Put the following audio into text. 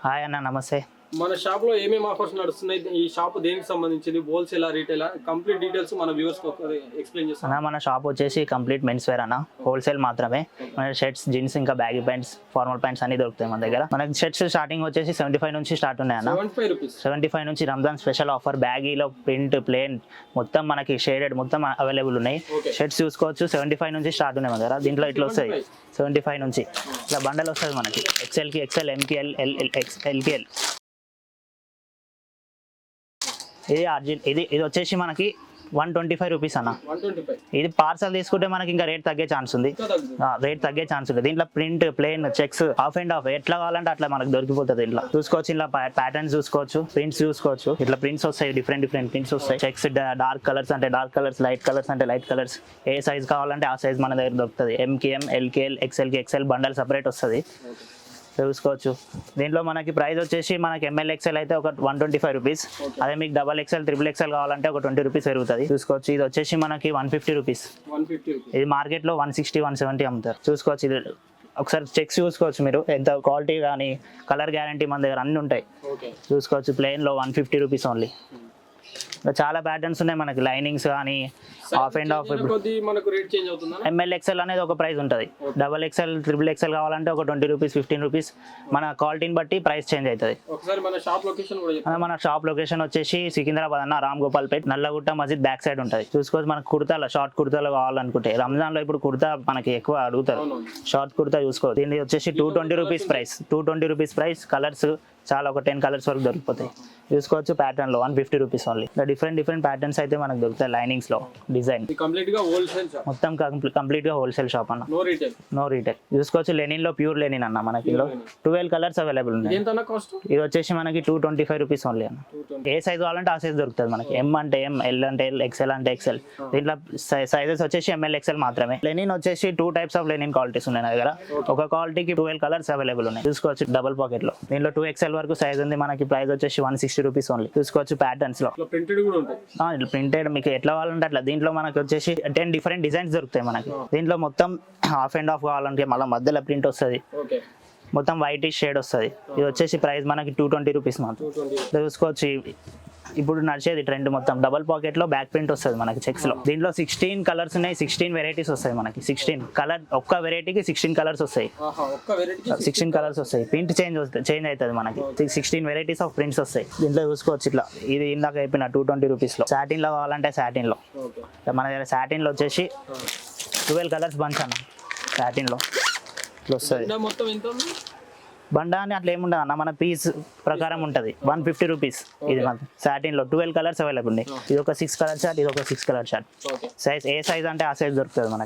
Hi అన్న, నమస్తే. మన షాప్ లో ఏమేమి ఆఫర్స్ నడుస్తున్నాయి? ఈ షాప్ దేనికి సంబంధించింది? హోల్సేల్ రీటైల్ కంప్లీట్ డీటెయిల్స్ మన వ్యూవర్స్ ఎక్స్ప్లెయిన్ చేస్తాం. అన్న, మన షాప్ వచ్చేసి కంప్లీట్ మెన్స్ వేర్ అన్న, హోల్సేల్ మాత్రమే. మన షర్ట్స్, జీన్స్, ఇంకా బ్యాగీ ప్యాంట్స్, ఫార్మల్ ప్యాంట్స్ అన్ని దొరుకుతాయి మన దగ్గర. మనకి షర్ట్స్ స్టార్టింగ్ వచ్చేసి 75 నుంచి స్టార్ట్ ఉన్నాయి అన్న. 75 నుంచి రంజాన్ స్పెషల్ ఆఫర్. బ్యాగీలో ప్రింట్, ప్లేన్ మొత్తం మనకి షేడెడ్ మొత్తం అవైలబుల్ ఉన్నాయి. షర్ట్స్ చూసుకోవచ్చు, 75 నుంచి స్టార్ట్ ఉన్నాయి మన దగ్గర. దీంట్లో ఇట్లా వస్తాయి 75 నుంచి ఇట్లా బండల్ వస్తుంది మనకి. ఎక్స్ఎల్కి ఎక్స్ఎల్, ఎంకి ఎల్, ఎల్కి ఎల్. ఇది వచ్చేసి మనకి 125 రూపీస్ అన్న. ఇది పార్సల్ తీసుకుంటే మనకి ఇంకా రేట్ తగ్గే ఛాన్స్ ఉంది. దీంట్లో print, plain, checks, half and half ఎట్లా కావాలంటే అట్లా మనకు దొరికిపోతుంది. ఇట్లా చూసుకోవచ్చు, ఇలా ప్యాటర్న్స్ చూసుకోవచ్చు, ప్రింట్స్ చూసుకోవచ్చు. ఇట్లా ప్రింట్స్ వస్తాయి, డిఫరెంట్ ప్రింట్స్ వస్తాయి. చెక్స్, డార్క్ కలర్స్ అంటే డార్క్ కలర్స్, లైట్ కలర్స్ అంటే లైట్ కలర్స్. ఏ సైజ్ కావాలంటే ఆ సైజ్ మన దగ్గర దొరుకుతుంది. ఎంకి ఎం, ఎల్కి ఎల్, ఎక్స్ఎల్కి ఎక్స్ఎల్ బండల్ సపరేట్ వస్తుంది. చూసుకోవచ్చు. దీంట్లో మనకి ప్రైస్ వచ్చేసి మనకి ఎంఎల్ ఎక్స్ఎల్ అయితే ఒక 125 రూపీస్. అదే మీకు డబల్ ఎక్స్ఎల్, ట్రిపుల్ ఎక్స్ఎల్ కావాలంటే ఒక 20 రూపీస్ పెరుగుతుంది. చూసుకోవచ్చు. ఇది వచ్చేసి మనకి 150 రూపీస్. ఇది మార్కెట్లో 160, 170 అమ్ముతారు. చూసుకోవచ్చు. ఇది ఒకసారి చెక్స్ చూసుకోవచ్చు మీరు, ఎంత క్వాలిటీ కానీ కలర్ గ్యారంటీ మన దగ్గర అన్ని ఉంటాయి. చూసుకోవచ్చు. ప్లెయిన్లో 150 రూపీస్ ఓన్లీ. చాలా ప్యాటర్న్స్ ఉన్నాయి మనకి, లైనింగ్స్ కానీ half and half. M L XL అనేది ఒక ప్రైస్ ఉంటుంది. డబల్ ఎక్స్ఎల్, ట్రిపుల్ ఎక్స్ఎల్ కావాలంటే ఒక 20 రూపీస్, 15 రూపీస్. మన క్వాలిటీని బట్టి ప్రైస్ చేంజ్ అవుతుంది. మన షాప్ లొకేషన్ వచ్చేసి సికింద్రాబాద్ అన్న, రామ్ గోపాల్ పేట్, నల్లగుట్ట మస్జిద్ బ్యాక్ సైడ్ ఉంటుంది. చూసుకోవచ్చు. మనకు కుర్తాలో, షార్ట్ కుర్తాలో కావాలనుకుంటే రంజాన్లో ఇప్పుడు కుర్తా మనకి ఎక్కువ అడుగుతారు. షార్ట్ కుర్తా చూసుకోవచ్చు. దీన్ని వచ్చేసి 220 rupees price. 220 rupees price. Colours చాలా, ఒక 10 కలర్స్ వరకు దొరికిపోతాయి. చూసుకోవచ్చు. ప్యాటర్న్ లో 150 రూపీస్ ఓన్లీ. డిఫరెంట్ ప్యాటర్న్స్ అయితే మనకు దొరుకుతాయి. లైనింగ్స్ లో డిజైన్ మొత్తం కంప్లీట్ గా హోల్సేల్ షాప్ అన్న, నో రీటైల్. చూసుకోవచ్చు. లెనిన్ లో ప్యూర్ లెనిన్ అన్న, మనకి 12 కలర్స్ అవైలబుల్ ఉన్నాయి. ఇది వచ్చేసి మనకి 225 రూపీస్ ఓన్లీ అన్న. ఏ సైజ్ కావాలంటే ఆ సైజ్ దొరుకుతుంది మనకి. ఎం అంటే ఎం, ఎల్ అంటే ఎల్, ఎక్స్ఎల్ అంటే ఎక్స్ఎల్. దీంట్లో సైజెస్ వచ్చేసి ఎంఎల్, ఎక్స్ఎల్ మాత్రమే. లెనిన్ వచ్చేసి 2 టైప్స్ ఆఫ్ లెనిన్ క్వాలిటీస్ ఉన్నాయి నా దగ్గర. ఒక క్వాలిటీకి 12 కలర్స్ అవైలబుల్ ఉన్నాయి. చూసుకోవచ్చు. డబుల్ పాకెట్ లో దీంట్లో 2XL వరకు సైజ్ ఉంది. మనకి ప్రైస్ వచ్చేసి 160 రూపీస్ ఓన్లీ. చూసుకోవచ్చు. ప్యాటర్న్స్ లో ప్రింటెడ్ మీకు ఎట్లా కావాలంటే అట్లా. దీంట్లో మనకి వచ్చేసి 10 డిఫరెంట్ డిజైన్స్ దొరుకుతాయి మనకి. దీంట్లో మొత్తం హాఫ్ అండ్ హాఫ్ కావాలంటే మళ్ళీ మధ్యలో ప్రింట్ వస్తుంది. మొత్తం వైట్ షేడ్ వస్తుంది. ఇది వచ్చేసి ప్రైస్ మనకి 220 రూపీస్ మాత్రం. చూసుకోవచ్చు. ఇప్పుడు నడిచేది ట్రెండ్ మొత్తం డబల్ పాకెట్ లో బ్యాక్ ప్రింట్ వస్తుంది మనకి చెక్స్ లో. దీంట్లో 16 కలర్స్ ఉన్నాయి, 16 వెరైటీస్ వస్తాయి మనకి. 16 కలర్, ఒక్క వెరైటీకి 16 కలర్స్ వస్తాయి. 16 కలర్స్ వస్తాయి. ప్రింట్ చేంజ్ అవుతుంది మనకి. 16 వెరైటీస్ ఆఫ్ ప్రింట్స్ వస్తాయి. దీంట్లో చూసుకోవచ్చు. ఇట్లా ఇది ఇందాక అయిపోయిన 220 రూపీస్ లో. సాటిన్ లో కావాలంటే సాటిన్ లో. మన దగ్గర సాటిన్ లో వచ్చేసి 12 కలర్స్ బంచ్ అన్న. సాటిన్ లో ఇట్లా వస్తుంది. బండా అని అట్లా ఏముండదు అన్న, మన పీస్ ప్రకారం ఉంటుంది. 150 రూపీస్. ఇది మన సాటిన్ లో 12 కలర్స్ అవైలబుల్ ఉన్నాయి. ఇది ఒక 6 కలర్ షార్ట్, ఇది ఒక 6 కలర్ షార్ట్. సైజ్ ఏ సైజ్ అంటే ఆ సైజ్ దొరుకుతుంది మనకి.